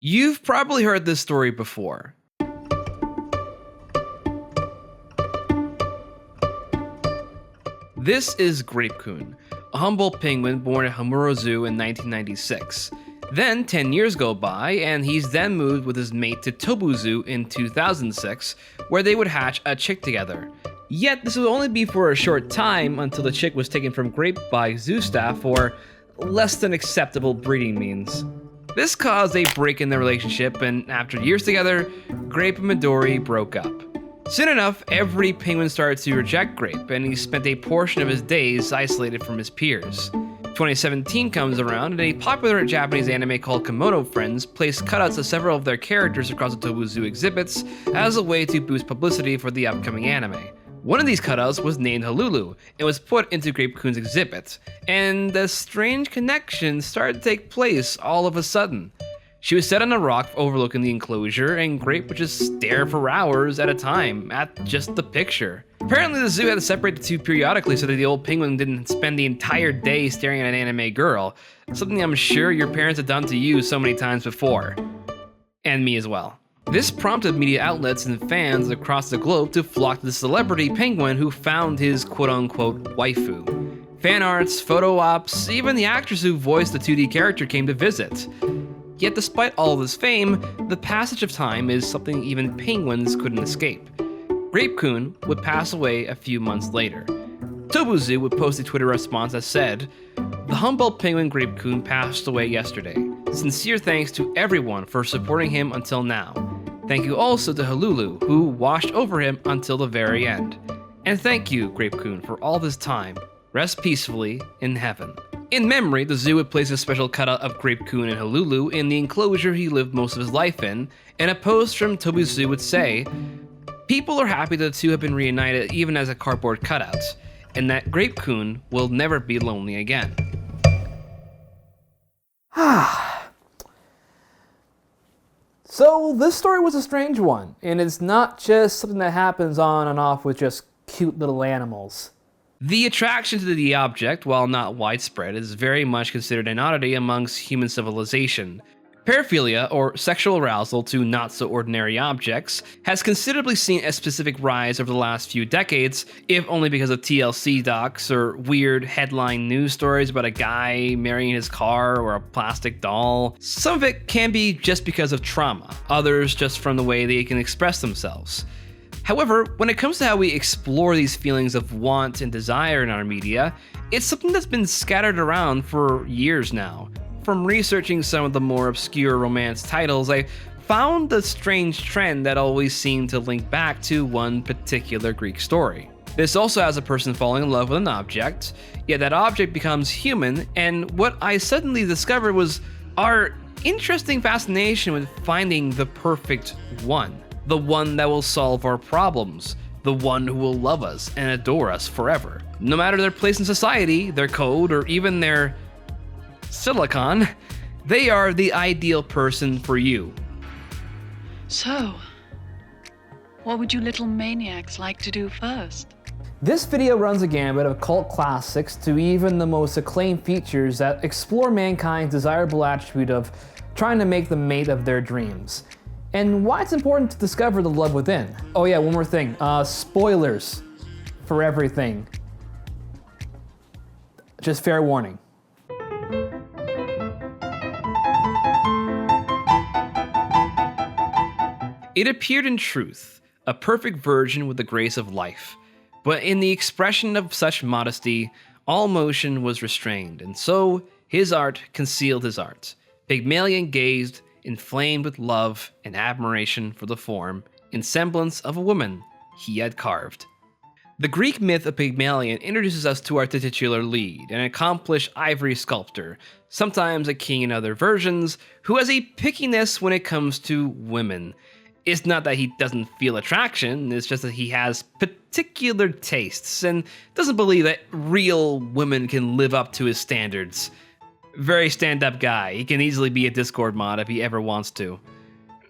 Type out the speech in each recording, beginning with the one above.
You've probably heard this story before. This is Grape-kun, a humble penguin born at Hamuro Zoo in 1996. Then 10 years go by, and he's then moved with his mate to Tobu Zoo in 2006, where they would hatch a chick together. Yet this would only be for a short time until the chick was taken from Grape by zoo staff for less than acceptable breeding means. This caused a break in their relationship, and after years together, Grape and Midori broke up. Soon enough, every penguin started to reject Grape, and he spent a portion of his days isolated from his peers. 2017 comes around, and a popular Japanese anime called Komodo Friends placed cutouts of several of their characters across the Tobu Zoo exhibits as a way to boost publicity for the upcoming anime. One of these cutouts was named Halulu and was put into Grape-kun's exhibit, and a strange connection started to take place all of a sudden. She was set on a rock overlooking the enclosure, and Grape would just stare for hours at a time at just the picture. Apparently the zoo had to separate the two periodically so that the old penguin didn't spend the entire day staring at an anime girl, something I'm sure your parents had done to you so many times before. And me as well. This prompted media outlets and fans across the globe to flock to the celebrity penguin who found his quote-unquote waifu. Fan arts, photo ops, even the actress who voiced the 2D character came to visit. Yet despite all this fame, the passage of time is something even penguins couldn't escape. Grape-kun would pass away a few months later. Tobu Zoo would post a Twitter response that said, "The humble penguin Grape-kun passed away yesterday. Sincere thanks to everyone for supporting him until now. Thank you also to Halulu, who watched over him until the very end. And thank you, Grape-kun, for all this time. Rest peacefully in heaven." In memory, the zoo would place a special cutout of Grape-kun and Halulu in the enclosure he lived most of his life in, and a post from Tobu Zoo would say, "People are happy that the two have been reunited even as a cardboard cutout, and that Grape-kun will never be lonely again." So this story was a strange one, and it's not just something that happens on and off with just cute little animals. The attraction to the object, while not widespread, is very much considered an oddity amongst human civilization. Paraphilia, or sexual arousal to not-so-ordinary objects, has considerably seen a specific rise over the last few decades, if only because of TLC docs or weird headline news stories about a guy marrying his car or a plastic doll. Some of it can be just because of trauma, others just from the way they can express themselves. However, when it comes to how we explore these feelings of want and desire in our media, it's something that's been scattered around for years now. From researching some of the more obscure romance titles, I found a strange trend that always seemed to link back to one particular Greek story. This also has a person falling in love with an object, yet that object becomes human, and what I suddenly discovered was our interesting fascination with finding the perfect one. The one that will solve our problems, the one who will love us and adore us forever. No matter their place in society, their code, or even their silicon, they are the ideal person for you. So, what would you little maniacs like to do first? This video runs a gambit of cult classics to even the most acclaimed features that explore mankind's desirable attribute of trying to make the mate of their dreams. And why it's important to discover the love within. Oh yeah, one more thing. Spoilers for everything. Just fair warning. It appeared in truth, a perfect virgin with the grace of life. But in the expression of such modesty, all motion was restrained, and so his art concealed his art. Pygmalion gazed, inflamed with love and admiration for the form and semblance of a woman he had carved. The Greek myth of Pygmalion introduces us to our titular lead, an accomplished ivory sculptor, sometimes a king in other versions, who has a pickiness when it comes to women. It's not that he doesn't feel attraction, it's just that he has particular tastes and doesn't believe that real women can live up to his standards. Very stand-up guy. He can easily be a Discord mod if he ever wants to.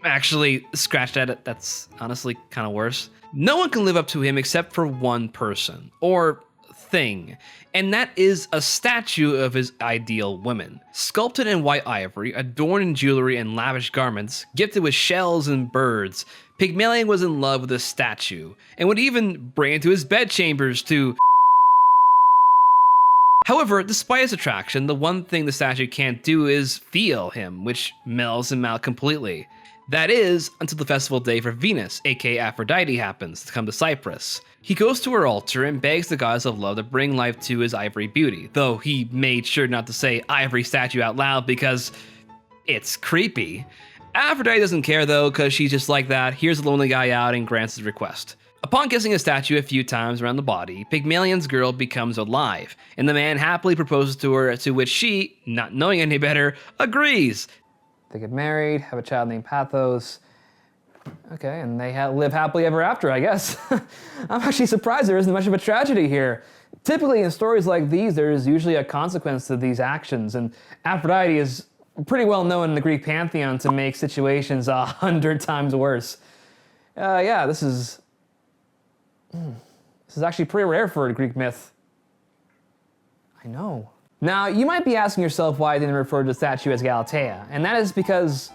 Actually, scratch that, that's honestly kind of worse. No one can live up to him except for one person, or thing, and that is a statue of his ideal woman. Sculpted in white ivory, adorned in jewelry and lavish garments, gifted with shells and birds, Pygmalion was in love with the statue, and would even bring it to his bedchambers to. However, despite his attraction, the one thing the statue can't do is feel him, which melts him out completely. That is, until the festival day for Venus, aka Aphrodite, happens to come to Cyprus. He goes to her altar and begs the goddess of love to bring life to his ivory beauty, though he made sure not to say ivory statue out loud because it's creepy. Aphrodite doesn't care though, because she's just like that, hears the lonely guy out and grants his request. Upon kissing a statue a few times around the body, Pygmalion's girl becomes alive, and the man happily proposes to her, to which she, not knowing any better, agrees. They get married, have a child named Pathos. Okay, and they live happily ever after, I guess. I'm actually surprised there isn't much of a tragedy here. Typically in stories like these, there is usually a consequence to these actions, and Aphrodite is pretty well known in the Greek pantheon to make situations 100 times worse. Yeah, this is actually pretty rare for a Greek myth. I know. Now, you might be asking yourself why I didn't refer to the statue as Galatea, and that is because,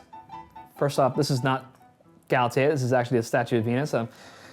first off, this is not Galatea, this is actually a statue of Venus,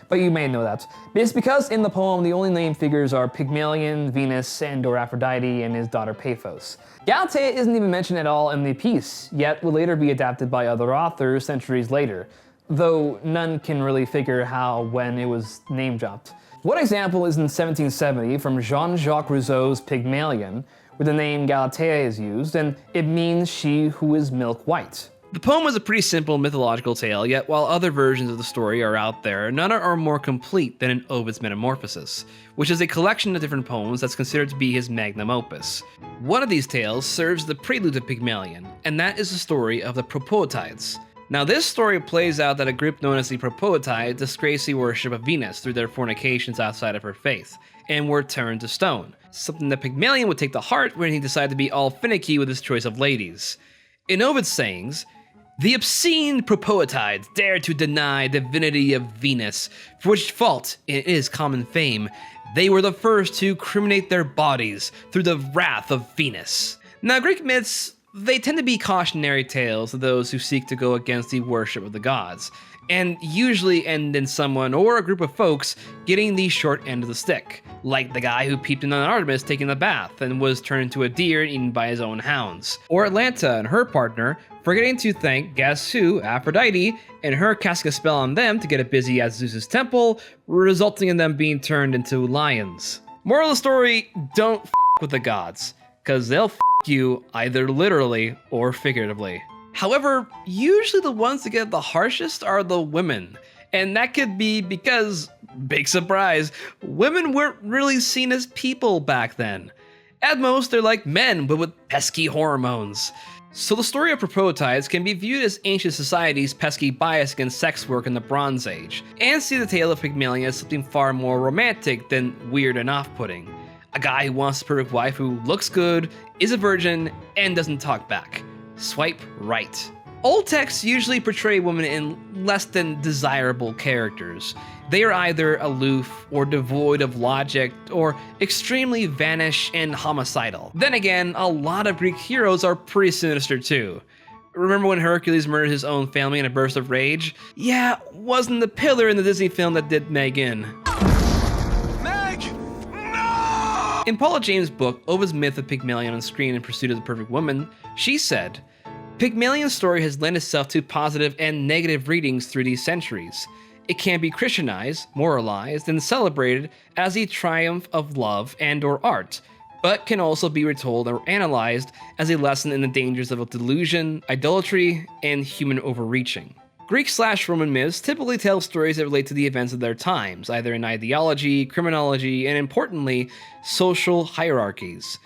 but you may know that. It's because in the poem, the only named figures are Pygmalion, Venus, and/or Aphrodite, and his daughter Paphos. Galatea isn't even mentioned at all in the piece, yet will later be adapted by other authors centuries later, though none can really figure how, when it was name-dropped. One example is in 1770 from Jean-Jacques Rousseau's Pygmalion, where the name Galatea is used, and it means she who is milk white. The poem was a pretty simple mythological tale, yet while other versions of the story are out there, none are more complete than in Ovid's Metamorphoses, which is a collection of different poems that's considered to be his magnum opus. One of these tales serves the prelude to Pygmalion, and that is the story of the Propoetides. Now this story plays out that a group known as the Propoetides disgraced the worship of Venus through their fornications outside of her faith, and were turned to stone, something that Pygmalion would take to heart when he decided to be all finicky with his choice of ladies. In Ovid's sayings, the obscene Propoetides dared to deny divinity of Venus, for which fault, in his common fame, they were the first to criminate their bodies through the wrath of Venus. Now Greek myths, they tend to be cautionary tales to those who seek to go against the worship of the gods, and usually end in someone or a group of folks getting the short end of the stick, like the guy who peeped in on Artemis taking a bath and was turned into a deer and eaten by his own hounds, or Atalanta and her partner forgetting to thank guess who, Aphrodite, and her casting a spell on them to get it busy at Zeus's temple, resulting in them being turned into lions. Moral of the story, don't with the gods, cause they'll you either literally or figuratively. However, usually the ones that get the harshest are the women, and that could be because, big surprise, women weren't really seen as people back then. At most, they're like men, but with pesky hormones. So the story of Propoetides can be viewed as ancient society's pesky bias against sex work in the Bronze Age, and see the tale of Pygmalion as something far more romantic than weird and off-putting. A guy who wants a perfect wife who looks good, is a virgin, and doesn't talk back. Swipe right. Old texts usually portray women in less than desirable characters. They are either aloof or devoid of logic or extremely vanish and homicidal. Then again, a lot of Greek heroes are pretty sinister too. Remember when Hercules murdered his own family in a burst of rage? Yeah, wasn't the pillar in the Disney film that did Meg in. In Paula James' book, Ovid's Myth of Pygmalion on Screen in Pursuit of the Perfect Woman, she said, Pygmalion's story has lent itself to positive and negative readings through these centuries. It can be Christianized, moralized, and celebrated as the triumph of love and/or art, but can also be retold or analyzed as a lesson in the dangers of delusion, idolatry, and human overreaching. Greek/Roman myths typically tell stories that relate to the events of their times, either in ideology, criminology, and importantly, social hierarchies.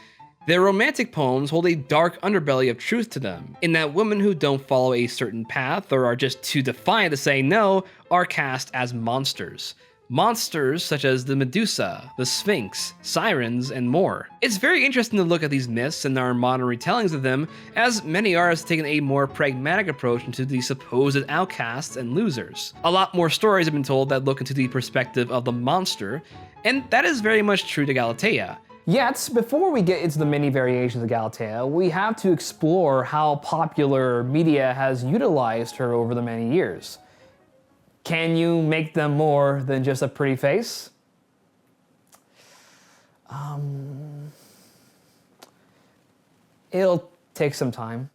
Their romantic poems hold a dark underbelly of truth to them, in that women who don't follow a certain path or are just too defiant to say no are cast as monsters. Monsters such as the Medusa, the Sphinx, sirens, and more. It's very interesting to look at these myths and our modern retellings of them, as many artists have taken a more pragmatic approach into the supposed outcasts and losers. A lot more stories have been told that look into the perspective of the monster, And that is very much true to Galatea. Yet, before we get into the many variations of Galatea, we have to explore how popular media has utilized her over the many years. Can you make them more than just a pretty face? It'll take some time.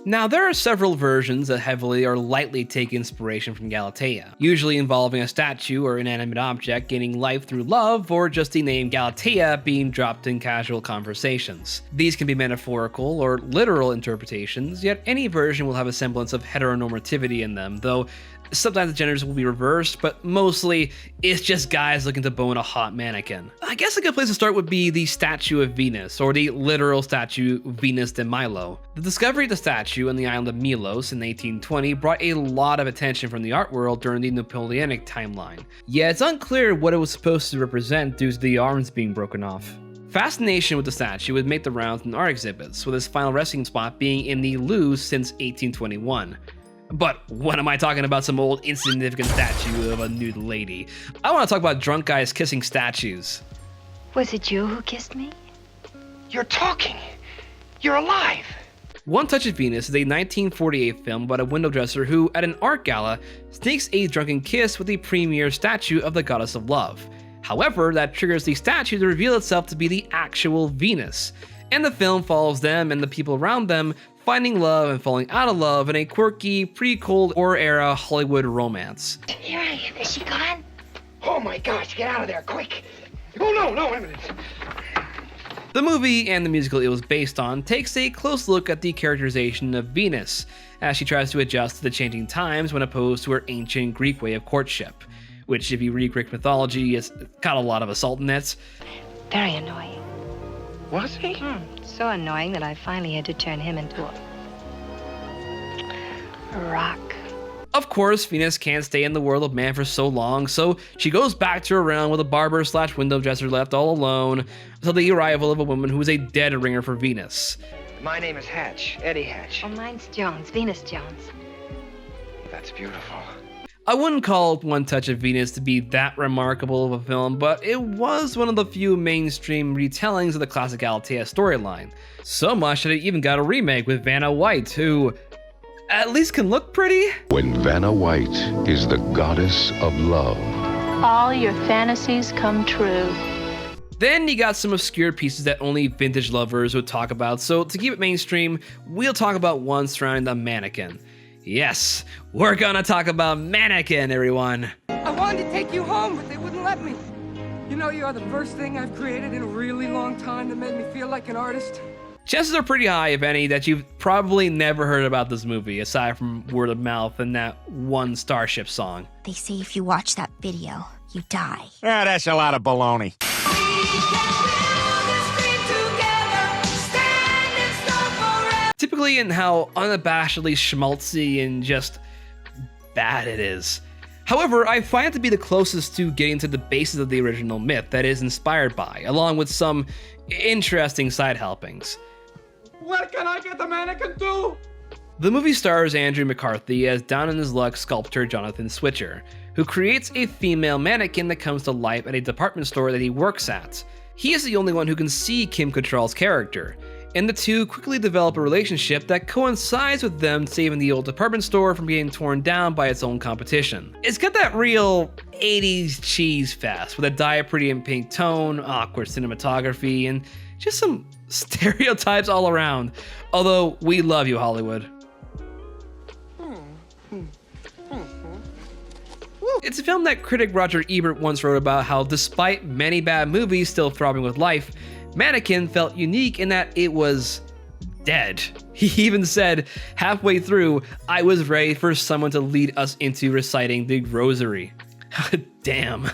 Now, there are several versions that heavily or lightly take inspiration from Galatea, usually involving a statue or inanimate object gaining life through love, or just the name Galatea being dropped in casual conversations. These can be metaphorical or literal interpretations, yet any version will have a semblance of heteronormativity in them, though sometimes the genders will be reversed, but mostly it's just guys looking to bone a hot mannequin. I guess a good place to start would be the statue of Venus, or the literal statue Venus de Milo. The discovery of the statue on the island of Milos in 1820 brought a lot of attention from the art world during the Napoleonic timeline. Yet it's unclear what it was supposed to represent due to the arms being broken off. Fascination with the statue would make the rounds in art exhibits, with its final resting spot being in the Louvre since 1821. But what am I talking about, some old insignificant statue of a nude lady? I want to talk about drunk guys kissing statues. Was it you who kissed me? You're talking. You're alive. One Touch of Venus is a 1948 film about a window dresser who, at an art gala, sneaks a drunken kiss with the premier statue of the goddess of love. However, that triggers the statue to reveal itself to be the actual Venus, and the film follows them and the people around them finding love and falling out of love in a quirky, pre-Cold War era Hollywood romance. Here I am. Is she gone? Oh my gosh, get out of there, quick. Oh no, wait a minute. The movie and the musical it was based on takes a close look at the characterization of Venus, as she tries to adjust to the changing times when opposed to her ancient Greek way of courtship, which, if you read Greek mythology, has got a lot of assault in it. Very annoying. Was he? So annoying that I finally had to turn him into a rock. Of course, Venus can't stay in the world of man for so long, so she goes back to her realm with a barber / window dresser left all alone until the arrival of a woman who is a dead ringer for Venus. My name is Hatch, Eddie Hatch. Oh, mine's Jones, Venus Jones. That's beautiful. I wouldn't call One Touch of Venus to be that remarkable of a film, but it was one of the few mainstream retellings of the classic Galatea storyline. So much that it even got a remake with Vanna White, who at least can look pretty. When Vanna White is the goddess of love. All your fantasies come true. Then you got some obscure pieces that only vintage lovers would talk about, so to keep it mainstream, we'll talk about one surrounding the mannequin. Yes, we're gonna talk about Mannequin, everyone. I wanted to take you home, but they wouldn't let me. You know, you are the first thing I've created in a really long time that made me feel like an artist. Chances are pretty high, if any, that you've probably never heard about this movie, aside from word of mouth and that one Starship song. They say if you watch that video, you die. Ah, that's a lot of baloney. Typically in how unabashedly schmaltzy and just bad it is. However, I find it to be the closest to getting to the basis of the original myth that is inspired by, along with some interesting side helpings. What can I get the mannequin to? The movie stars Andrew McCarthy as down-on-his-luck sculptor Jonathan Switcher, who creates a female mannequin that comes to life at a department store that he works at. He is the only one who can see Kim Cattrall's character, and the two quickly develop a relationship that coincides with them saving the old department store from getting torn down by its own competition. It's got that real 80s cheese fest with a dye pretty in pink tone, awkward cinematography, and just some stereotypes all around. Although, we love you, Hollywood. It's a film that critic Roger Ebert once wrote about how, despite many bad movies still throbbing with life, Mannequin felt unique in that it was dead. He even said, halfway through, I was ready for someone to lead us into reciting the rosary. Damn.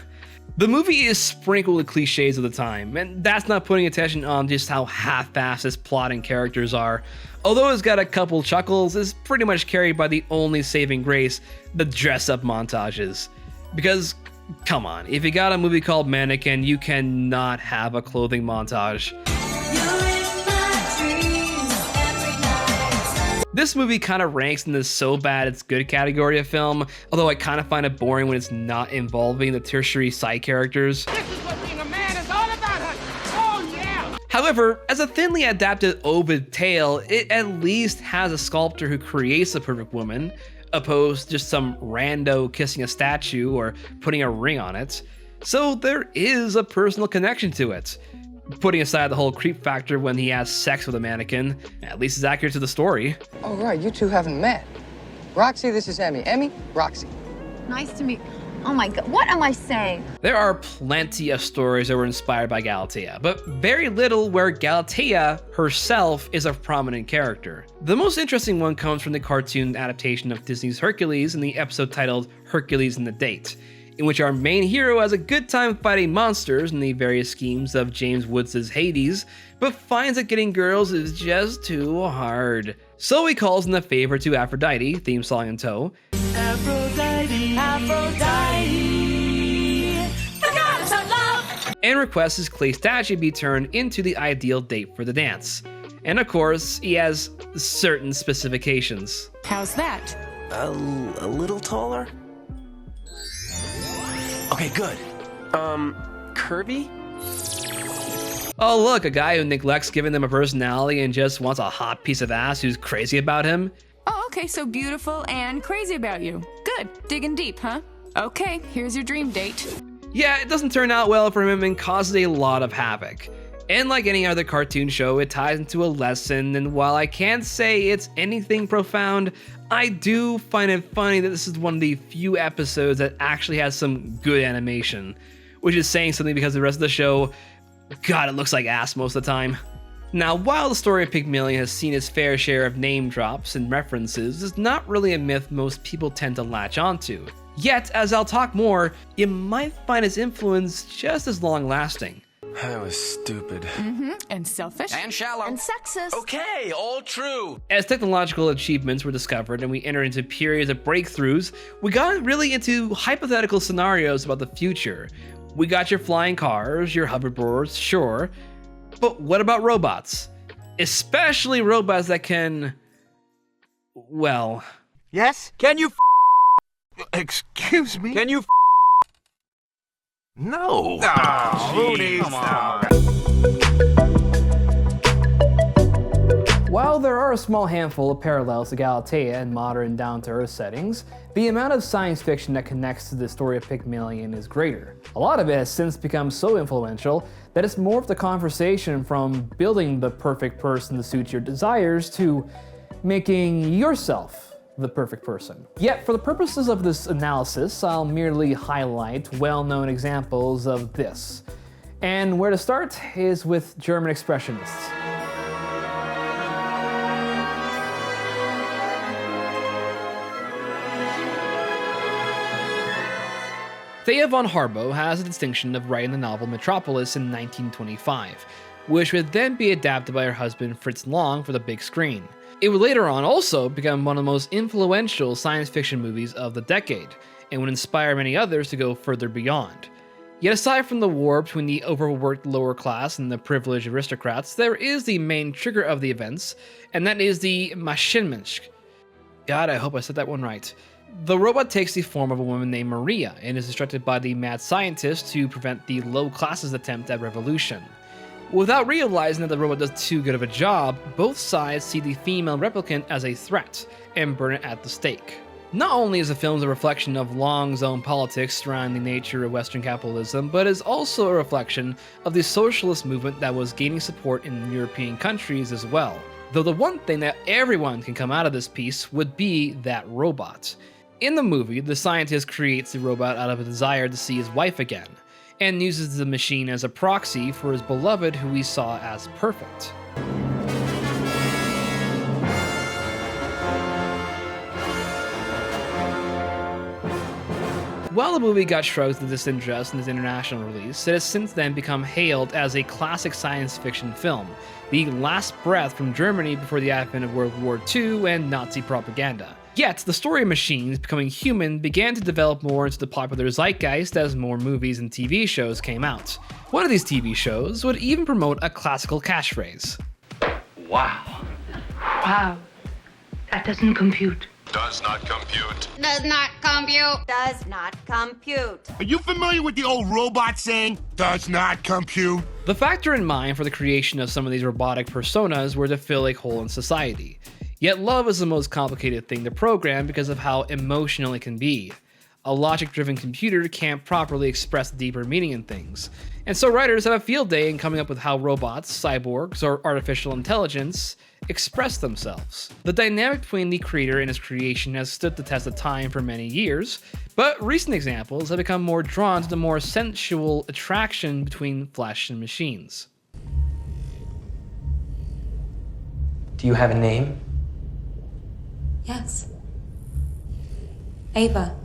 The movie is sprinkled with cliches of the time, and that's not putting attention on just how half-assed its plot and characters are. Although it's got a couple chuckles, it's pretty much carried by the only saving grace, the dress-up montages. Because, come on, if you got a movie called Mannequin, you cannot have a clothing montage. This movie kind of ranks in the so bad it's good category of film, although I kind of find it boring when it's not involving the tertiary side characters. This is what being a man is all about, honey. Oh, yeah. However, as a thinly adapted Ovid tale, it at least has a sculptor who creates a perfect woman, opposed to just some rando kissing a statue or putting a ring on it. So there is a personal connection to it. Putting aside the whole creep factor when he has sex with a mannequin, at least it's accurate to the story. Oh, right, you two haven't met. Roxy, this is Emmy. Emmy, Roxy. Nice to meet. Oh my god, what am I saying? There are plenty of stories that were inspired by Galatea, but very little where Galatea herself is a prominent character. The most interesting one comes from the cartoon adaptation of Disney's Hercules in the episode titled Hercules and the Date, in which our main hero has a good time fighting monsters in the various schemes of James Woods' Hades, but finds that getting girls is just too hard. So he calls in a favor to Aphrodite, theme song in tow, Aphrodite, Aphrodite, the goddess of love, and requests his clay statue be turned into the ideal date for the dance. And of course, he has certain specifications. How's that? A little taller? Okay, good. Curvy? Oh look, a guy who neglects giving them a personality and just wants a hot piece of ass who's crazy about him? Oh, okay, so beautiful and crazy about you. Good, digging deep, huh? Okay, here's your dream date. Yeah, it doesn't turn out well for him and causes a lot of havoc. And like any other cartoon show, it ties into a lesson, and while I can't say it's anything profound, I do find it funny that this is one of the few episodes that actually has some good animation, which is saying something because the rest of the show, God, it looks like ass most of the time. Now, while the story of Pygmalion has seen its fair share of name drops and references, it's not really a myth most people tend to latch onto. Yet, as I'll talk more, you might find its influence just as long-lasting. I was stupid. And selfish. And shallow. And sexist. Okay, all true. As technological achievements were discovered and we entered into periods of breakthroughs, we got really into hypothetical scenarios about the future. We got your flying cars, your hoverboards, sure, but what about robots? Especially robots that can, well... Yes? Can you Excuse me? Can you No. Oh, who needs that? While there are a small handful of parallels to Galatea in modern down-to-earth settings, the amount of science fiction that connects to the story of Pygmalion is greater. A lot of it has since become so influential that it's morphed the conversation from building the perfect person to suit your desires to making yourself the perfect person. Yet, for the purposes of this analysis, I'll merely highlight well-known examples of this. And where to start is with German expressionists. Thea von Harbo has the distinction of writing the novel Metropolis in 1925, which would then be adapted by her husband Fritz Lang for the big screen. It would later on also become one of the most influential science fiction movies of the decade, and would inspire many others to go further beyond. Yet aside from the war between the overworked lower class and the privileged aristocrats, there is the main trigger of the events, and that is the Machina. God, I hope I said that one right. The robot takes the form of a woman named Maria, and is instructed by the mad scientist to prevent the low classes' attempt at revolution. Without realizing that the robot does too good of a job, both sides see the female replicant as a threat, and burn it at the stake. Not only is the film a reflection of Lang's own politics surrounding the nature of Western capitalism, but is also a reflection of the socialist movement that was gaining support in European countries as well. Though the one thing that everyone can come out of this piece would be that robot. In the movie, the scientist creates the robot out of a desire to see his wife again, and uses the machine as a proxy for his beloved who he saw as perfect. While the movie got shrugged with disinterest in its international release, it has since then become hailed as a classic science fiction film, the last breath from Germany before the advent of World War II and Nazi propaganda. Yet, the story of machines becoming human began to develop more into the popular zeitgeist as more movies and TV shows came out. One of these TV shows would even promote a classical catchphrase. Wow. Wow. That doesn't compute. Does not compute. Does not compute. Does not compute. Are you familiar with the old robot saying, does not compute? The factor in mind for the creation of some of these robotic personas were to fill a hole in society. Yet love is the most complicated thing to program because of how emotional it can be. A logic-driven computer can't properly express deeper meaning in things. And so writers have a field day in coming up with how robots, cyborgs, or artificial intelligence express themselves. The dynamic between the creator and his creation has stood the test of time for many years, but recent examples have become more drawn to the more sensual attraction between flesh and machines. Do you have a name? Yes. Ava.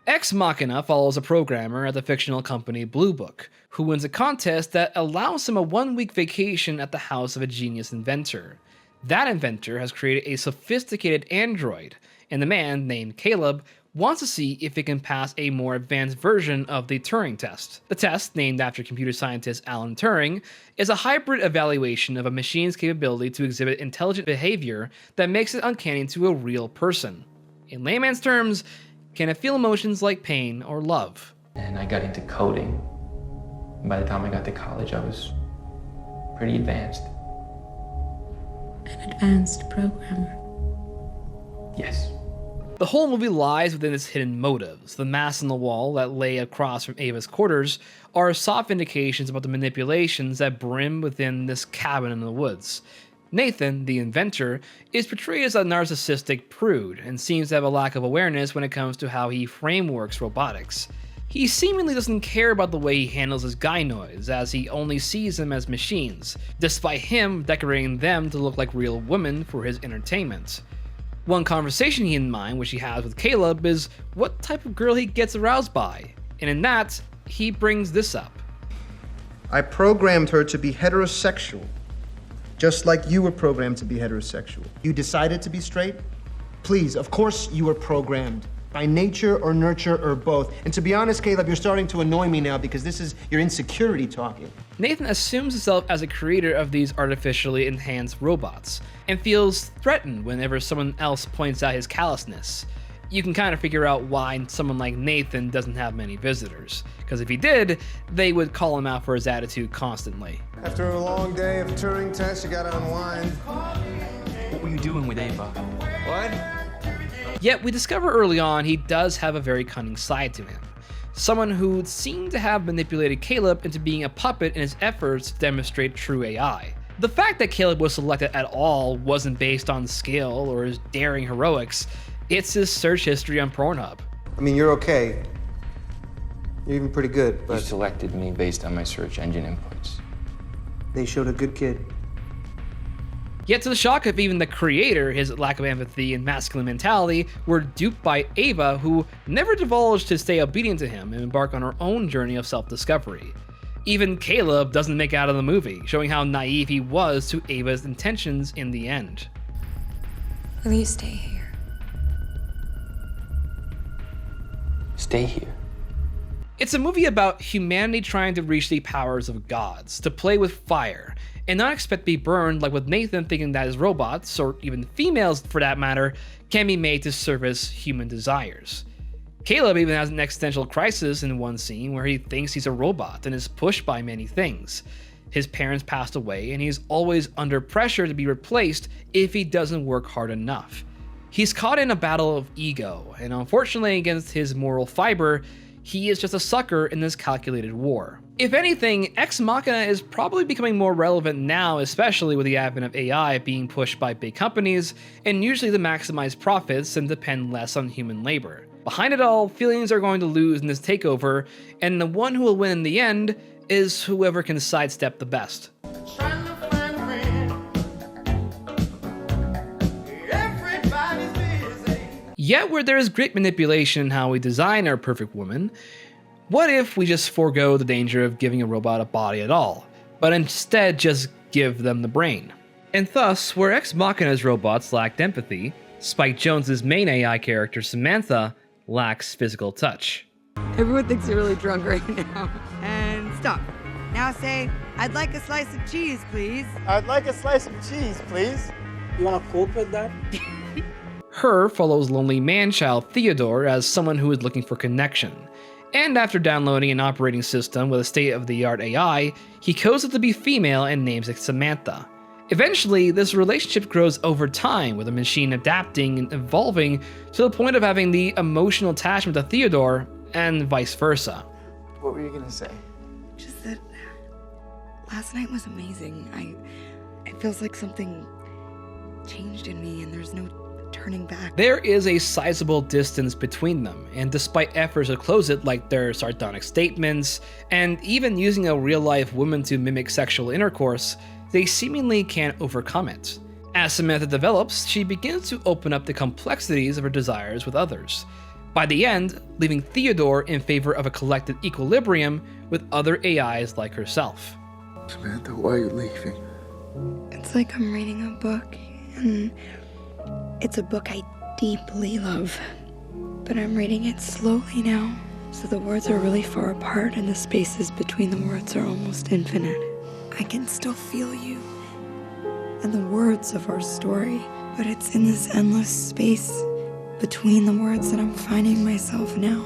Ex Machina follows a programmer at the fictional company Blue Book, who wins a contest that allows him a 1-week vacation at the house of a genius inventor. That inventor has created a sophisticated android, and the man, named Caleb, wants to see if he can pass a more advanced version of the Turing test. The test, named after computer scientist Alan Turing, is a hybrid evaluation of a machine's capability to exhibit intelligent behavior that makes it uncanny to a real person. In layman's terms, can it feel emotions like pain or love? And I got into coding. By the time I got to college, I was pretty advanced. An advanced programmer. Yes. The whole movie lies within its hidden motives. The mass on the wall that lay across from Ava's quarters are soft indications about the manipulations that brim within this cabin in the woods. Nathan, the inventor, is portrayed as a narcissistic prude and seems to have a lack of awareness when it comes to how he frameworks robotics. He seemingly doesn't care about the way he handles his gynoids, as he only sees them as machines, despite him decorating them to look like real women for his entertainment. One conversation he in mind which he has with Caleb is what type of girl he gets aroused by, and in that, he brings this up. I programmed her to be heterosexual. Just like you were programmed to be heterosexual. You decided to be straight? Please, of course you were programmed. By nature or nurture or both. And to be honest, Caleb, you're starting to annoy me now because this is your insecurity talking. Nathan assumes himself as a creator of these artificially enhanced robots, and feels threatened whenever someone else points out his callousness. You can kind of figure out why someone like Nathan doesn't have many visitors, because if he did, they would call him out for his attitude constantly. After a long day of Turing tests, you gotta unwind. What were you doing with Ava? What? Yet we discover early on he does have a very cunning side to him. Someone who seemed to have manipulated Caleb into being a puppet in his efforts to demonstrate true AI. The fact that Caleb was selected at all wasn't based on skill or his daring heroics. It's his search history on Pornhub. I mean, you're okay. You're even pretty good, but... You selected me based on my search engine inputs. They showed a good kid. Yet to the shock of even the creator, his lack of empathy and masculine mentality were duped by Ava, who never divulged to stay obedient to him and embark on her own journey of self-discovery. Even Caleb doesn't make out of the movie, showing how naive he was to Ava's intentions in the end. Will you stay here? Stay here. It's a movie about humanity trying to reach the powers of gods, to play with fire, and not expect to be burned like with Nathan thinking that his robots, or even females for that matter, can be made to service human desires. Caleb even has an existential crisis in one scene where he thinks he's a robot and is pushed by many things. His parents passed away and he's always under pressure to be replaced if he doesn't work hard enough. He's caught in a battle of ego, and unfortunately against his moral fiber, he is just a sucker in this calculated war. If anything, Ex Machina is probably becoming more relevant now, especially with the advent of AI being pushed by big companies, and usually to maximize profits and depend less on human labor. Behind it all, feelings are going to lose in this takeover, and the one who will win in the end is whoever can sidestep the best. Yet where there is great manipulation in how we design our perfect woman, what if we just forego the danger of giving a robot a body at all, but instead just give them the brain? And thus, where Ex Machina's robots lacked empathy, Spike Jonze's main AI character Samantha lacks physical touch. Everyone thinks you're really drunk right now. And stop. Now say, I'd like a slice of cheese, please. I'd like a slice of cheese, please. You wanna cope with that? Her follows lonely man-child Theodore as someone who is looking for connection. And after downloading an operating system with a state-of-the-art AI, he codes it to be female and names it Samantha. Eventually, this relationship grows over time, with the machine adapting and evolving to the point of having the emotional attachment to Theodore, and vice versa. What were you gonna say? Just that last night was amazing. It feels like something changed in me and there's no turning back. There is a sizable distance between them, and despite efforts to close it like their sardonic statements, and even using a real-life woman to mimic sexual intercourse, they seemingly can't overcome it. As Samantha develops, she begins to open up the complexities of her desires with others. By the end, leaving Theodore in favor of a collective equilibrium with other AIs like herself. Samantha, why are you leaving? It's like I'm reading a book, and it's a book I deeply love. But I'm reading it slowly now, so the words are really far apart and the spaces between the words are almost infinite. I can still feel you and the words of our story, but it's in this endless space between the words that I'm finding myself now.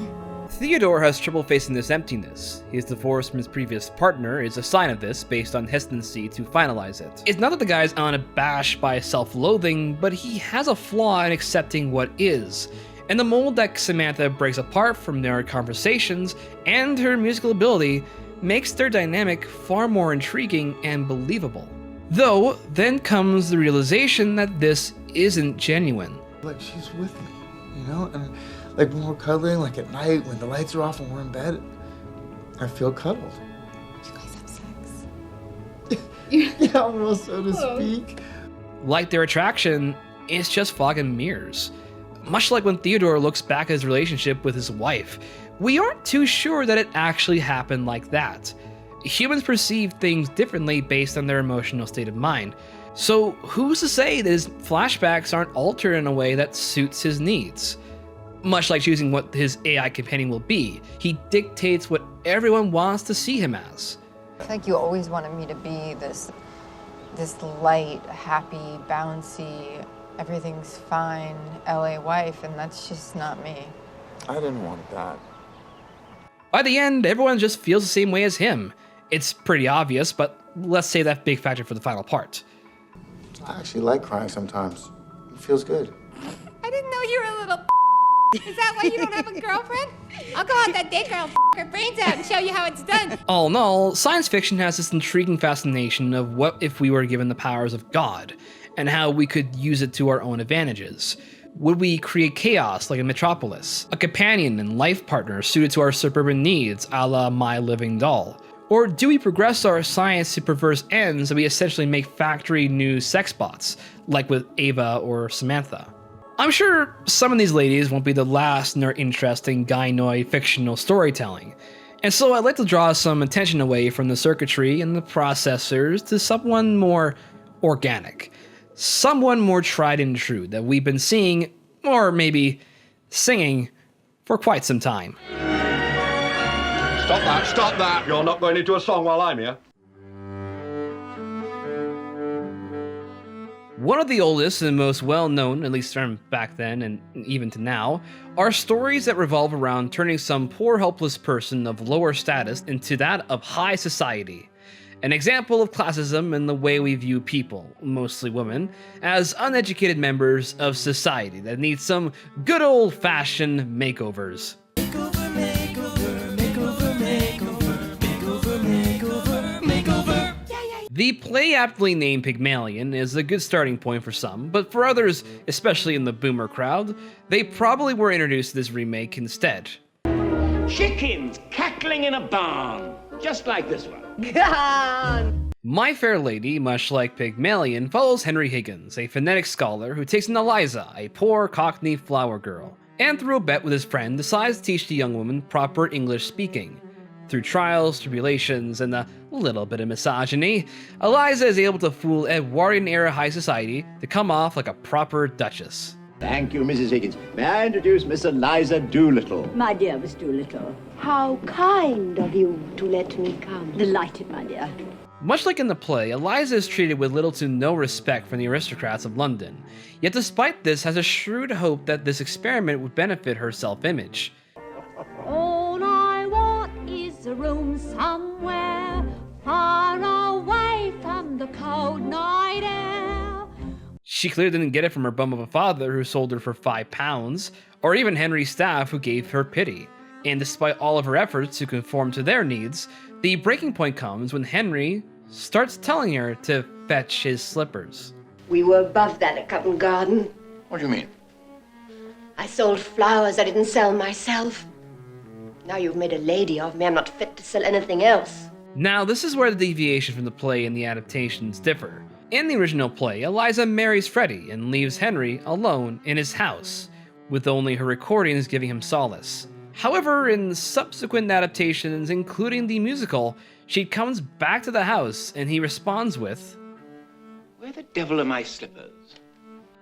Theodore has trouble facing this emptiness. His divorce from his previous partner is a sign of this, based on hesitancy to finalize it. It's not that the guy's unabashed by self-loathing, but he has a flaw in accepting what is. And the mold that Samantha breaks apart from their conversations and her musical ability makes their dynamic far more intriguing and believable. Though, then comes the realization that this isn't genuine. Like, she's with me, you know? And like when we're cuddling, like at night, when the lights are off and we're in bed, I feel cuddled. You guys have sex? Yeah, almost, so to speak. Like their attraction, it's just fog and mirrors. Much like when Theodore looks back at his relationship with his wife, we aren't too sure that it actually happened like that. Humans perceive things differently based on their emotional state of mind. So who's to say that his flashbacks aren't altered in a way that suits his needs? Much like choosing what his AI companion will be, he dictates what everyone wants to see him as. I think you always wanted me to be this light, happy, bouncy, everything's fine LA wife, and that's just not me. I didn't want that. By the end, everyone just feels the same way as him. It's pretty obvious, but let's say that big factor for the final part. I actually like crying sometimes. It feels good. I didn't know you were a little Is that why you don't have a girlfriend? I'll go out that day, girl, her brains out and show you how it's done. All in all, science fiction has this intriguing fascination of what if we were given the powers of God, and how we could use it to our own advantages. Would we create chaos like in Metropolis? A companion and life partner suited to our suburban needs, a la My Living Doll? Or do we progress our science to perverse ends that we essentially make factory new sex bots, like with Ava or Samantha? I'm sure some of these ladies won't be the last in their interest in gynoid fictional storytelling, and so I'd like to draw some attention away from the circuitry and the processors to someone more organic. Someone more tried and true that we've been seeing, or maybe singing, for quite some time. Stop that. You're not going into a song while I'm here. One of the oldest and most well-known, at least from back then and even to now, are stories that revolve around turning some poor helpless person of lower status into that of high society. An example of classism in the way we view people, mostly women, as uneducated members of society that need some good old-fashioned makeovers. The play aptly named Pygmalion is a good starting point for some, but for others, especially in the boomer crowd, they probably were introduced to this remake instead. Chickens cackling in a barn, just like this one. My Fair Lady, much like Pygmalion, follows Henry Higgins, a phonetic scholar who takes in Eliza, a poor Cockney flower girl, and through a bet with his friend decides to teach the young woman proper English speaking. Through trials, tribulations, and a little bit of misogyny, Eliza is able to fool Edwardian-era high society to come off like a proper duchess. Thank you, Mrs. Higgins. May I introduce Miss Eliza Doolittle? My dear Miss Doolittle, how kind of you to let me come. Delighted, my dear. Much like in the play, Eliza is treated with little to no respect from the aristocrats of London, yet despite this has a shrewd hope that this experiment would benefit her self-image. All I want is a room somewhere far away from the cold night air. She clearly didn't get it from her bum of a father who sold her for £5, or even Henry's staff who gave her pity. And despite all of her efforts to conform to their needs, the breaking point comes when Henry starts telling her to fetch his slippers. We were above that at Covent Garden. What do you mean? I sold flowers I didn't sell myself. Now you've made a lady of me, I'm not fit to sell anything else. Now, this is where the deviation from the play and the adaptations differ. In the original play, Eliza marries Freddie and leaves Henry alone in his house, with only her recordings giving him solace. However, in subsequent adaptations, including the musical, she comes back to the house and he responds with, Where the devil are my slippers?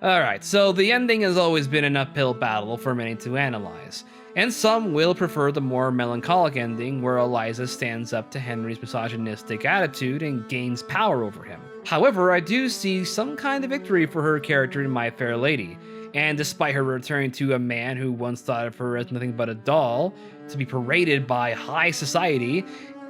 Alright, so the ending has always been an uphill battle for many to analyze, and some will prefer the more melancholic ending where Eliza stands up to Henry's misogynistic attitude and gains power over him. However, I do see some kind of victory for her character in My Fair Lady, and despite her returning to a man who once thought of her as nothing but a doll, to be paraded by high society,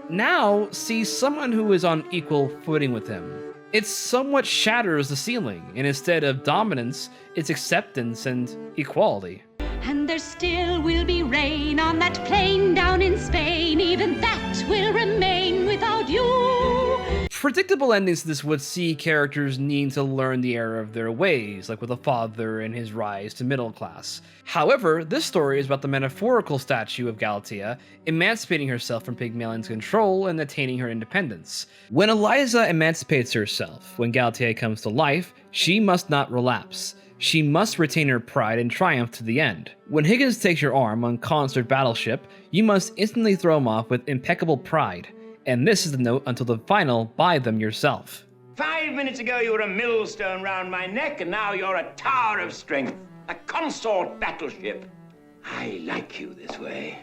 now sees someone who is on equal footing with him. It somewhat shatters the ceiling, and instead of dominance, it's acceptance and equality. And there still will be rain on that plain down in Spain. Even that will remain without you. Predictable endings to this would see characters needing to learn the error of their ways, like with a father and his rise to middle class. However, this story is about the metaphorical statue of Galatea emancipating herself from Pygmalion's control and attaining her independence. When Eliza emancipates herself, when Galatea comes to life, she must not relapse. She must retain her pride and triumph to the end. When Higgins takes your arm on Concert Battleship, you must instantly throw him off with impeccable pride. And this is the note until the final, buy them yourself. 5 minutes ago you were a millstone round my neck, and now you're a tower of strength, a consort battleship. I like you this way.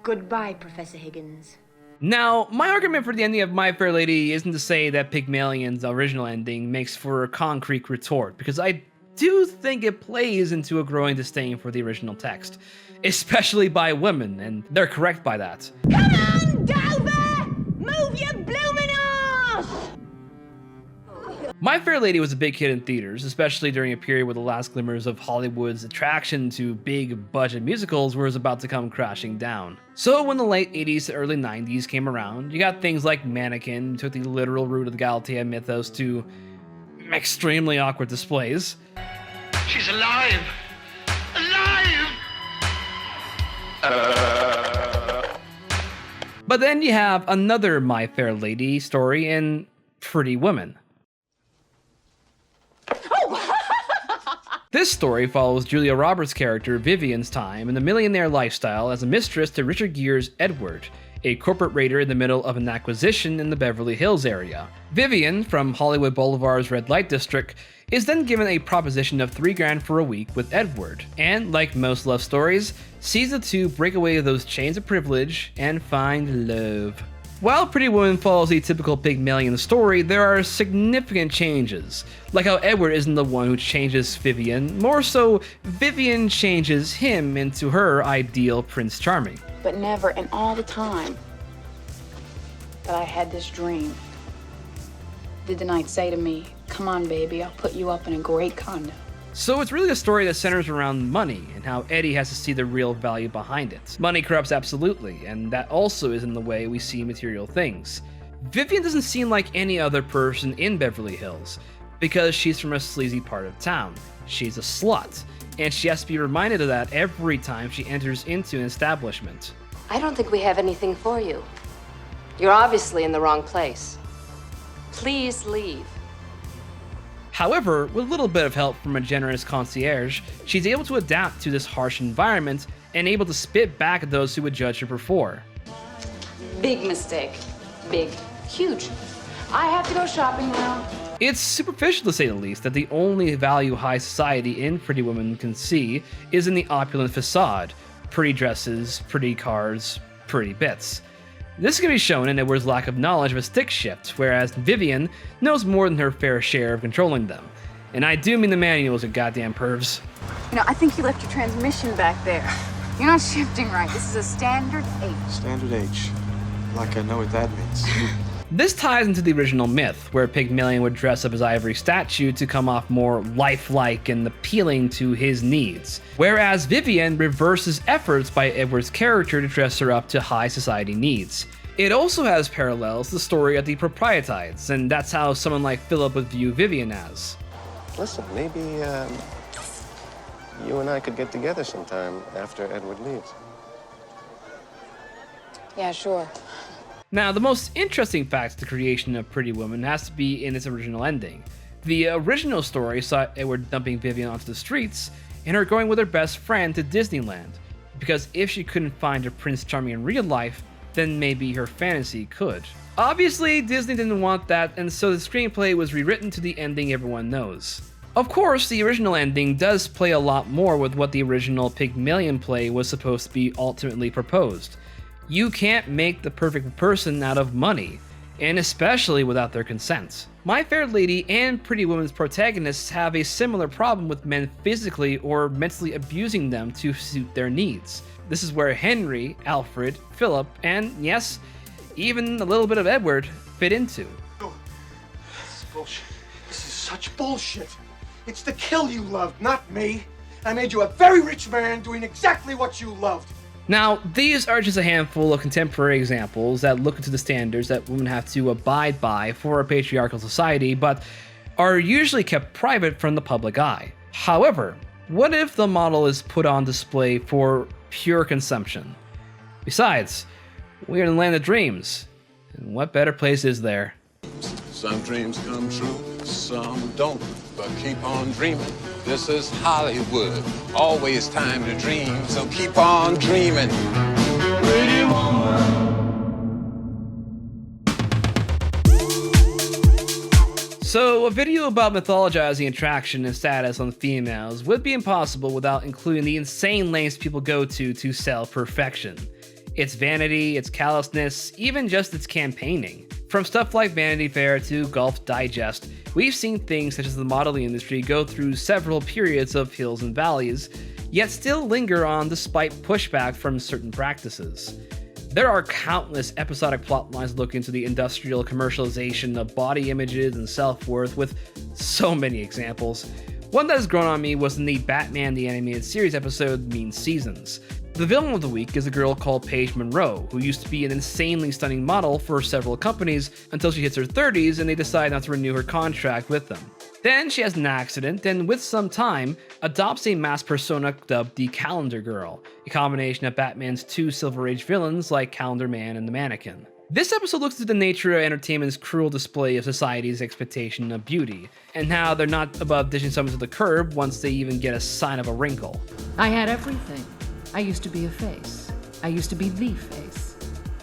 Goodbye, Professor Higgins. Now, my argument for the ending of My Fair Lady isn't to say that Pygmalion's original ending makes for a concrete retort, because I do think it plays into a growing disdain for the original text, especially by women, and they're correct by that. Come on, Dover! Move your blooming ass! My Fair Lady was a big hit in theaters, especially during a period where the last glimmers of Hollywood's attraction to big budget musicals was about to come crashing down. So when the late 80s to early 90s came around, you got things like Mannequin, took the literal root of the Galatea mythos to extremely awkward displays. She's alive! Alive! But then you have another My Fair Lady story in Pretty Woman. This story follows Julia Roberts' character Vivian's time in the millionaire lifestyle as a mistress to Richard Gere's Edward, a corporate raider in the middle of an acquisition in the Beverly Hills area. Vivian, from Hollywood Boulevard's red light district, is then given a proposition of $3,000 for a week with Edward, and like most love stories, sees the two break away of those chains of privilege and find love. While Pretty Woman follows the typical Pygmalion story, there are significant changes, like how Edward isn't the one who changes Vivian, more so Vivian changes him into her ideal Prince Charming. But never in all the time that I had this dream did the knight say to me, "Come on, baby, I'll put you up in a great condo." So it's really a story that centers around money and how Eddie has to see the real value behind it. Money corrupts absolutely, and that also is in the way we see material things. Vivian doesn't seem like any other person in Beverly Hills, because she's from a sleazy part of town. She's a slut, and she has to be reminded of that every time she enters into an establishment. I don't think we have anything for you. You're obviously in the wrong place. Please leave. However, with a little bit of help from a generous concierge, she's able to adapt to this harsh environment and able to spit back at those who would judge her before. Big mistake. Big. Huge. I have to go shopping now. It's superficial to say the least that the only value high society in Pretty Woman can see is in the opulent facade, pretty dresses, pretty cars, pretty bits. This can be shown in Edward's lack of knowledge of a stick shift, whereas Vivian knows more than her fair share of controlling them. And I do mean the manuals are goddamn pervs. You know, I think you left your transmission back there. You're not shifting right. This is a standard H. Standard H. Like I know what that means. This ties into the original myth, where Pygmalion would dress up his ivory statue to come off more lifelike and appealing to his needs, whereas Vivian reverses efforts by Edward's character to dress her up to high society needs. It also has parallels to the story of the Proprietides, and that's how someone like Philip would view Vivian as. Listen, maybe you and I could get together sometime after Edward leaves. Yeah, sure. Now, the most interesting fact of the creation of Pretty Woman has to be in its original ending. The original story saw Edward dumping Vivian onto the streets and her going with her best friend to Disneyland, because if she couldn't find her Prince Charming in real life, then maybe her fantasy could. Obviously, Disney didn't want that, and so the screenplay was rewritten to the ending everyone knows. Of course, the original ending does play a lot more with what the original Pygmalion play was supposed to be ultimately proposed. You can't make the perfect person out of money, and especially without their consent. My Fair Lady and Pretty Woman's protagonists have a similar problem with men physically or mentally abusing them to suit their needs. This is where Henry, Alfred, Philip, and yes, even a little bit of Edward fit into. This is bullshit. This is such bullshit. It's the kill you loved, not me. I made you a very rich man doing exactly what you loved. Now, these are just a handful of contemporary examples that look into the standards that women have to abide by for a patriarchal society, but are usually kept private from the public eye. However, what if the model is put on display for pure consumption? Besides, we're in the land of dreams, and what better place is there? Some dreams come true, some don't, but keep on dreaming. This is Hollywood, always time to dream, so keep on dreaming. Pretty woman. So, a video about mythologizing attraction and status on females would be impossible without including the insane lengths people go to sell perfection. Its vanity, its callousness, even just its campaigning. From stuff like Vanity Fair to Golf Digest, we've seen things such as the modeling industry go through several periods of hills and valleys, yet still linger on despite pushback from certain practices. There are countless episodic plotlines looking into the industrial commercialization of body images and self-worth, with so many examples. One that has grown on me was in the Batman the Animated Series episode Mean Seasons. The villain of the week is a girl called Paige Monroe, who used to be an insanely stunning model for several companies until she hits her 30s and they decide not to renew her contract with them. Then she has an accident and, with some time, adopts a masked persona dubbed the Calendar Girl, a combination of Batman's two Silver Age villains like Calendar Man and the Mannequin. This episode looks at the nature of entertainment's cruel display of society's expectation of beauty, and how they're not above dishing someone to the curb once they even get a sign of a wrinkle. I had everything. I used to be a face. I used to be the face.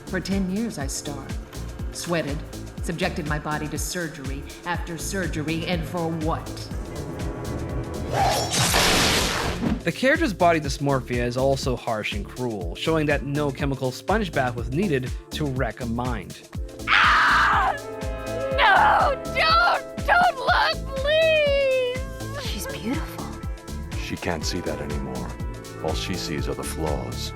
For 10 years I starved, sweated, subjected my body to surgery after surgery, and for what? The character's body dysmorphia is also harsh and cruel, showing that no chemical sponge bath was needed to wreck a mind. Ah! No! Don't look, please! She's beautiful. She can't see that anymore. All she sees are the flaws.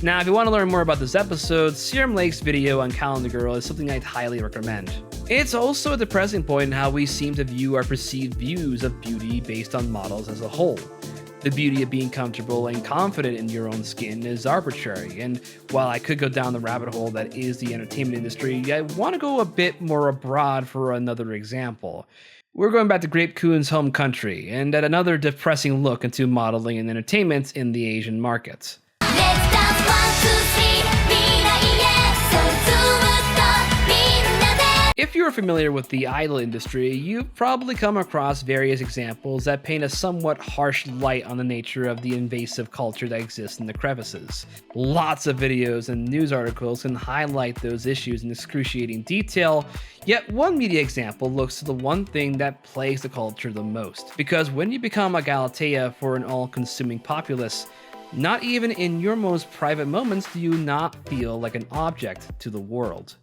Now, if you want to learn more about this episode, Serum Lake's video on Calendar Girl is something I'd highly recommend. It's also a depressing point in how we seem to view our perceived views of beauty based on models as a whole. The beauty of being comfortable and confident in your own skin is arbitrary, and while I could go down the rabbit hole that is the entertainment industry, I want to go a bit more abroad for another example. We're going back to Grape Coon's home country, and at another depressing look into modeling and entertainment in the Asian market. If you're familiar with the idol industry, you've probably come across various examples that paint a somewhat harsh light on the nature of the invasive culture that exists in the crevices. Lots of videos and news articles can highlight those issues in excruciating detail, yet one media example looks to the one thing that plagues the culture the most. Because when you become a Galatea for an all-consuming populace, Not even in your most private moments do you not feel like an object to the world.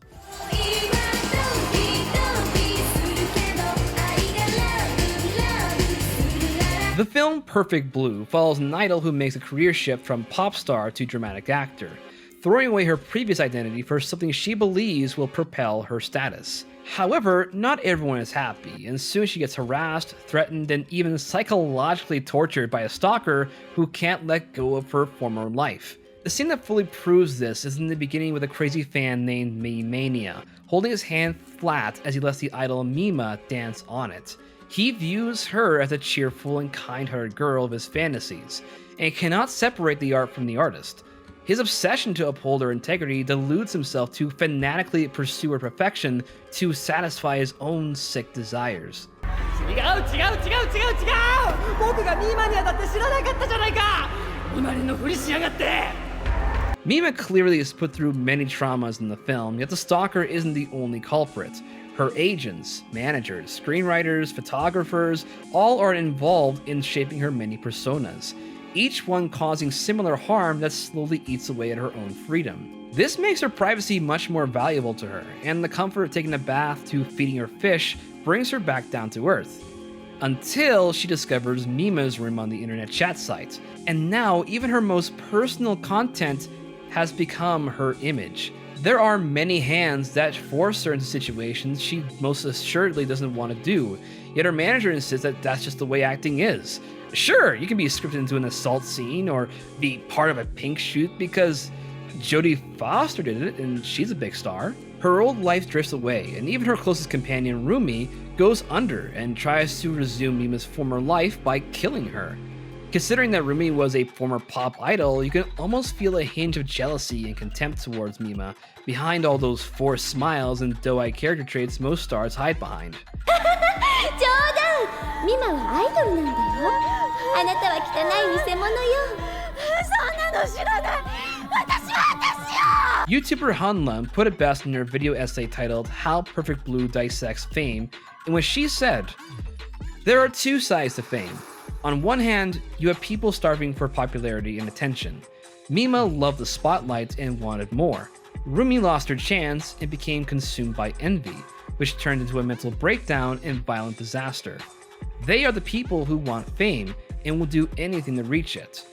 The film Perfect Blue follows an idol who makes a career shift from pop star to dramatic actor, throwing away her previous identity for something she believes will propel her status. However, not everyone is happy, and soon she gets harassed, threatened, and even psychologically tortured by a stalker who can't let go of her former life. The scene that fully proves this is in the beginning with a crazy fan named Mania, holding his hand flat as he lets the idol Mima dance on it. He views her as a cheerful and kind-hearted girl of his fantasies, and cannot separate the art from the artist. His obsession to uphold her integrity deludes himself to fanatically pursue her perfection to satisfy his own sick desires. Mima clearly is put through many traumas in the film, yet the stalker isn't the only culprit. Her agents, managers, screenwriters, photographers, all are involved in shaping her many personas, each one causing similar harm that slowly eats away at her own freedom. This makes her privacy much more valuable to her, and the comfort of taking a bath to feeding her fish brings her back down to earth. Until she discovers Mima's room on the internet chat site, and now even her most personal content has become her image. There are many hands that force her into situations she most assuredly doesn't want to do, yet her manager insists that that's just the way acting is. Sure, you can be scripted into an assault scene or be part of a pink shoot because Jodie Foster did it and she's a big star. Her old life drifts away, and even her closest companion Rumi goes under and tries to resume Mima's former life by killing her. Considering that Rumi was a former pop idol, you can almost feel a hinge of jealousy and contempt towards Mima, behind all those forced smiles and doe-eyed character traits most stars hide behind. YouTuber Hanlunn put it best in her video essay titled How Perfect Blue Dissects Fame, in which she said, "There are two sides to fame. On one hand, you have people starving for popularity and attention. Mima loved the spotlight and wanted more. Rumi lost her chance and became consumed by envy, which turned into a mental breakdown and violent disaster. They are the people who want fame and will do anything to reach it.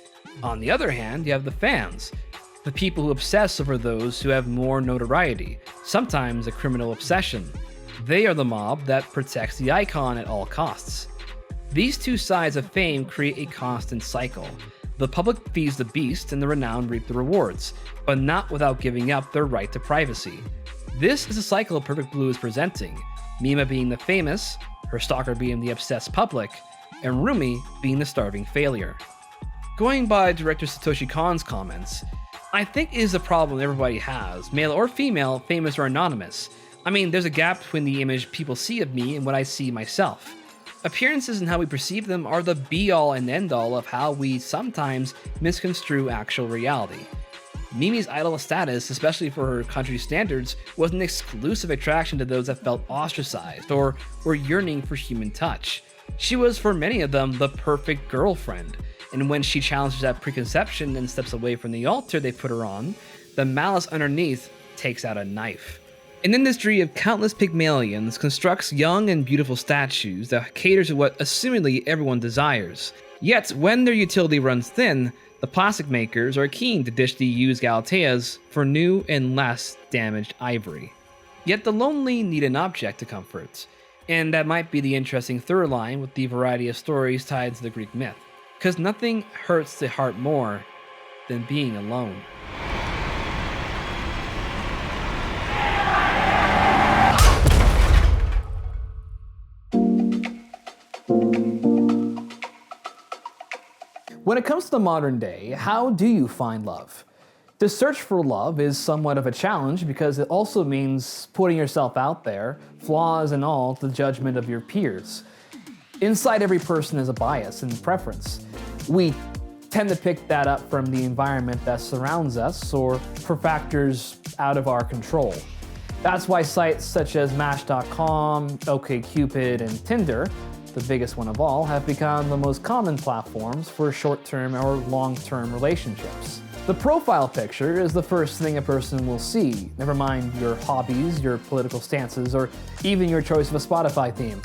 On the other hand, you have the fans, the people who obsess over those who have more notoriety, sometimes a criminal obsession. They are the mob that protects the icon at all costs. These two sides of fame create a constant cycle. The public feeds the beast and the renowned reap the rewards, but not without giving up their right to privacy. This is a cycle Perfect Blue is presenting, Mima being the famous, her stalker being the obsessed public, and Rumi being the starving failure." Going by director Satoshi Kon's comments, "I think it is a problem everybody has, male or female, famous or anonymous. I mean, there's a gap between the image people see of me and what I see myself. Appearances and how we perceive them are the be-all and end-all of how we sometimes misconstrue actual reality. Mimi's idol status, especially for her country standards, was an exclusive attraction to those that felt ostracized or were yearning for human touch. She was, for many of them, the perfect girlfriend, and when she challenges that preconception and steps away from the altar they put her on, the malice underneath takes out a knife. An industry of countless Pygmalions constructs young and beautiful statues that cater to what assumedly everyone desires. Yet, when their utility runs thin, the plastic makers are keen to ditch the used Galateas for new and less damaged ivory. Yet the lonely need an object to comfort, and that might be the interesting third line with the variety of stories tied to the Greek myth, because nothing hurts the heart more than being alone." When it comes to the modern day, how do you find love? The search for love is somewhat of a challenge because it also means putting yourself out there, flaws and all, to the judgment of your peers. Inside every person is a bias and preference. We tend to pick that up from the environment that surrounds us or for factors out of our control. That's why sites such as Match.com, OkCupid, and Tinder the biggest one of all, have become the most common platforms for short-term or long-term relationships. The profile picture is the first thing a person will see, never mind your hobbies, your political stances, or even your choice of a Spotify theme.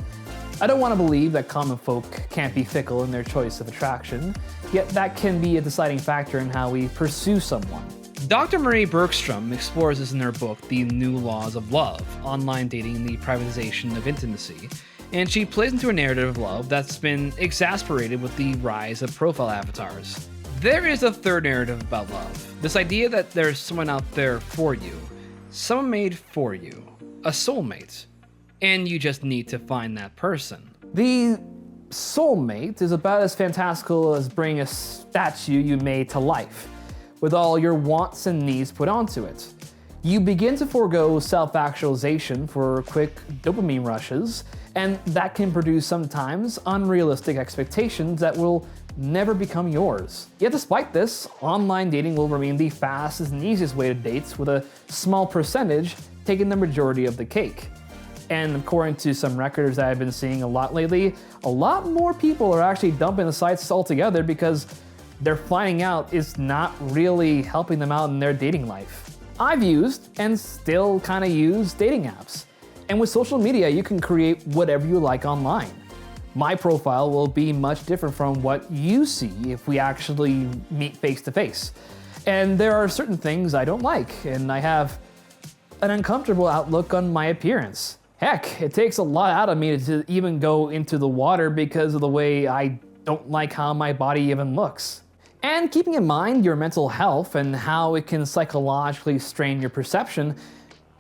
I don't want to believe that common folk can't be fickle in their choice of attraction, yet that can be a deciding factor in how we pursue someone. Dr. Marie Bergstrom explores this in her book, The New Laws of Love, Online Dating and the Privatization of Intimacy, and she plays into a narrative of love that's been exacerbated with the rise of profile avatars. There is a third narrative about love, this idea that there's someone out there for you, someone made for you, a soulmate, and you just need to find that person. The soulmate is about as fantastical as bringing a statue you made to life, with all your wants and needs put onto it. You begin to forego self-actualization for quick dopamine rushes, and that can produce sometimes unrealistic expectations that will never become yours. Yet despite this, online dating will remain the fastest and easiest way to date, with a small percentage taking the majority of the cake. And according to some records that I've been seeing a lot lately, a lot more people are actually dumping the sites altogether because they're finding out it's not really helping them out in their dating life. I've used and still kind of use dating apps. And with social media, you can create whatever you like online. My profile will be much different from what you see if we actually meet face to face. And there are certain things I don't like, and I have an uncomfortable outlook on my appearance. Heck, it takes a lot out of me to even go into the water because of the way I don't like how my body even looks. And keeping in mind your mental health and how it can psychologically strain your perception,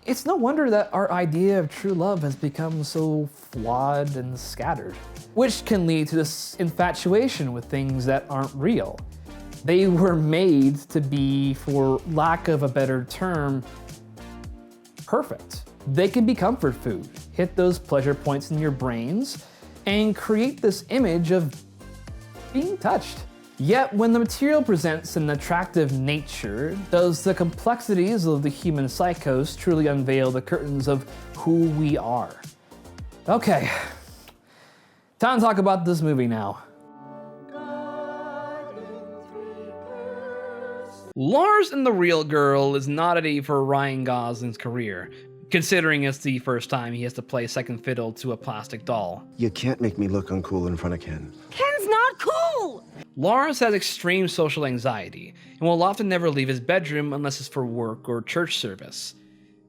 it's no wonder that our idea of true love has become so flawed and scattered, which can lead to this infatuation with things that aren't real. They were made to be, for lack of a better term, perfect. They can be comfort food, hit those pleasure points in your brains, and create this image of being touched. Yet when the material presents an attractive nature, does the complexities of the human psychos truly unveil the curtains of who we are? Okay, time to talk about this movie now. Lars and the Real Girl is not ready for Ryan Gosling's career, considering it's the first time he has to play second fiddle to a plastic doll. You can't make me look uncool in front of Ken. Ken's not cool! Lars has extreme social anxiety and will often never leave his bedroom unless it's for work or church service.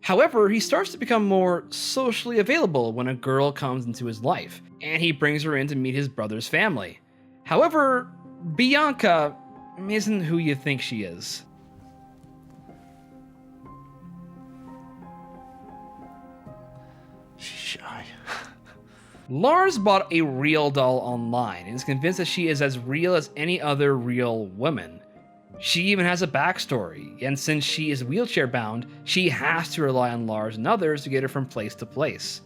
However, he starts to become more socially available when a girl comes into his life, and he brings her in to meet his brother's family. However, Bianca isn't who you think she is. She's shy. Lars bought a real doll online and is convinced that she is as real as any other real woman. She even has a backstory, and since she is wheelchair bound, she has to rely on Lars and others to get her from place to place.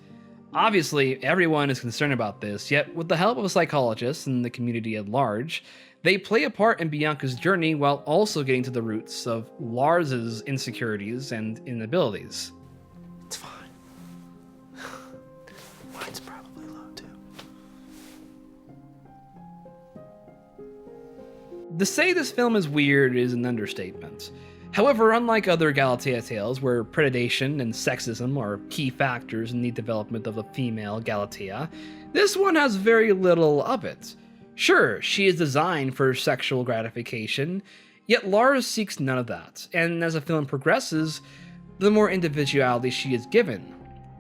Obviously, everyone is concerned about this, yet with the help of a psychologist and the community at large, they play a part in Bianca's journey while also getting to the roots of Lars's insecurities and inabilities. It's fine. Mine's probably low too. To say this film is weird is an understatement. However, unlike other Galatea tales where predation and sexism are key factors in the development of the female Galatea, this one has very little of it. Sure, she is designed for sexual gratification, yet Lars seeks none of that, and as the film progresses, the more individuality she is given.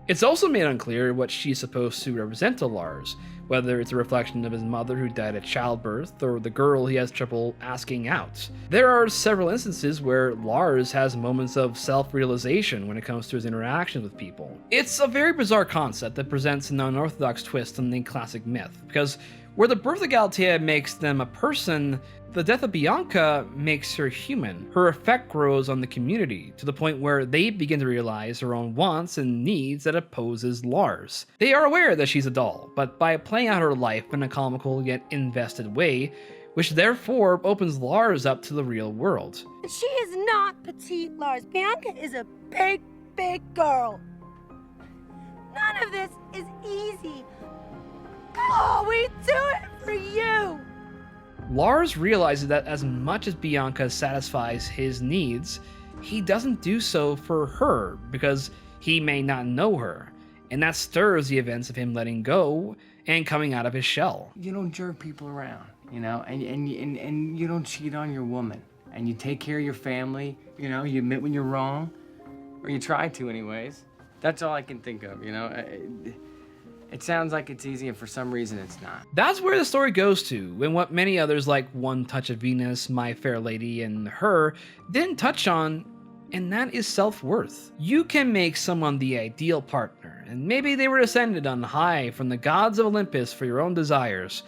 It's also made unclear what she's supposed to represent to Lars, whether it's a reflection of his mother who died at childbirth or the girl he has trouble asking out. There are several instances where Lars has moments of self-realization when it comes to his interactions with people. It's a very bizarre concept that presents an unorthodox twist on the classic myth, because where the birth of Galatea makes them a person, the death of Bianca makes her human. Her effect grows on the community, to the point where they begin to realize her own wants and needs that opposes Lars. They are aware that she's a doll, but by playing out her life in a comical yet invested way, which therefore opens Lars up to the real world. She is not petite, Lars. Bianca is a big, big girl. None of this is easy. Oh, we do it for you! Lars realizes that as much as Bianca satisfies his needs, he doesn't do so for her because he may not know her, and that stirs the events of him letting go and coming out of his shell. You don't jerk people around, you know, and you don't cheat on your woman, and you take care of your family, you know, you admit when you're wrong, or you try to anyways. That's all I can think of, you know. It sounds like it's easy, and for some reason it's not. That's where the story goes to, and what many others like One Touch of Venus, My Fair Lady, and Her didn't touch on, and that is self-worth. You can make someone the ideal partner, and maybe they were descended on high from the gods of Olympus for your own desires,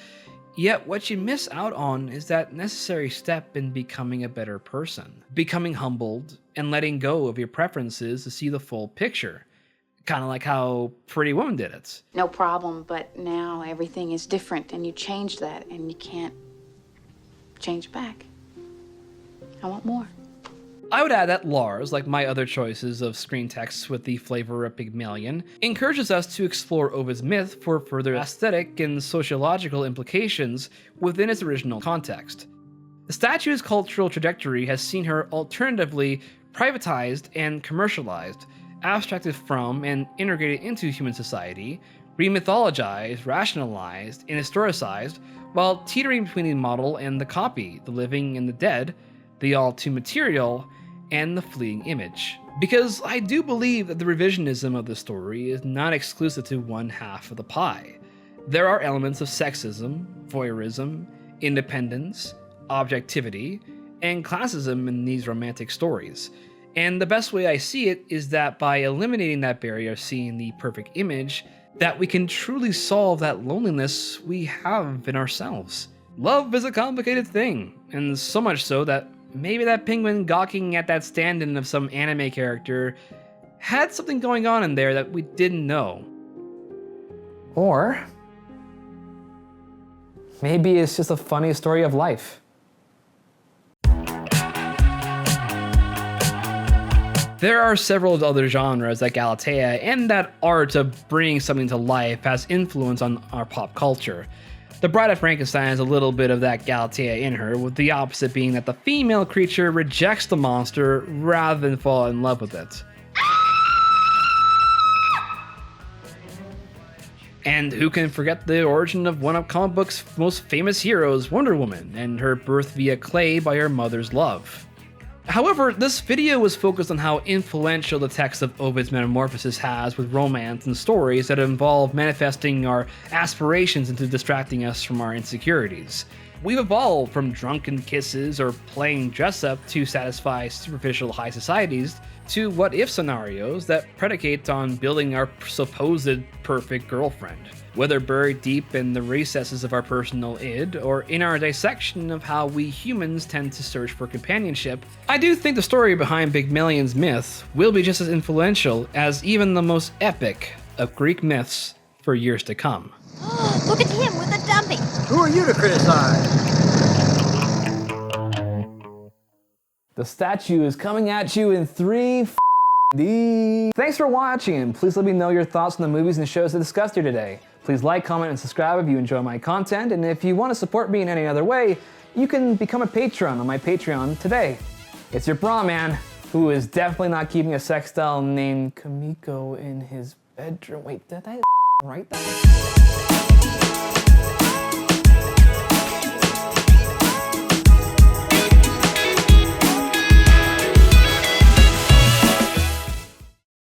yet what you miss out on is that necessary step in becoming a better person. Becoming humbled and letting go of your preferences to see the full picture. Kind of like how Pretty Woman did it. No problem, but now everything is different and you changed that and you can't change back. I want more. I would add that Lars, like my other choices of screen texts with the flavor of Pygmalion, encourages us to explore Ovid's myth for further aesthetic and sociological implications within its original context. The statue's cultural trajectory has seen her alternatively privatized and commercialized, abstracted from and integrated into human society, remythologized, rationalized, and historicized, while teetering between the model and the copy, the living and the dead, the all too material, and the fleeting image. Because I do believe that the revisionism of the story is not exclusive to one half of the pie. There are elements of sexism, voyeurism, independence, objectivity, and classism in these romantic stories. And the best way I see it is that by eliminating that barrier of seeing the perfect image, that we can truly solve that loneliness we have in ourselves. Love is a complicated thing, and so much so that maybe that penguin gawking at that stand-in of some anime character had something going on in there that we didn't know. Or maybe it's just a funny story of life. There are several other genres that Galatea and that art of bringing something to life has influence on our pop culture. The Bride of Frankenstein has a little bit of that Galatea in her, with the opposite being that the female creature rejects the monster rather than fall in love with it. And who can forget the origin of one of comic books' most famous heroes, Wonder Woman, and her birth via clay by her mother's love. However, this video was focused on how influential the text of Ovid's Metamorphosis has with romance and stories that involve manifesting our aspirations into distracting us from our insecurities. We've evolved from drunken kisses or playing dress-up to satisfy superficial high societies to what-if scenarios that predicate on building our supposed perfect girlfriend. Whether buried deep in the recesses of our personal id, or in our dissection of how we humans tend to search for companionship, I do think the story behind Pygmalion's myth will be just as influential as even the most epic of Greek myths for years to come. Look at him with the dummy. Who are you to criticize? The statue is coming at you in 3D. Thanks for watching, and please let me know your thoughts on the movies and shows I discussed here today. Please like, comment, and subscribe if you enjoy my content, and if you want to support me in any other way, you can become a patron on my Patreon today. It's your bra man, who is definitely not keeping a sex doll named Kamiko in his bedroom. Wait, did I write that?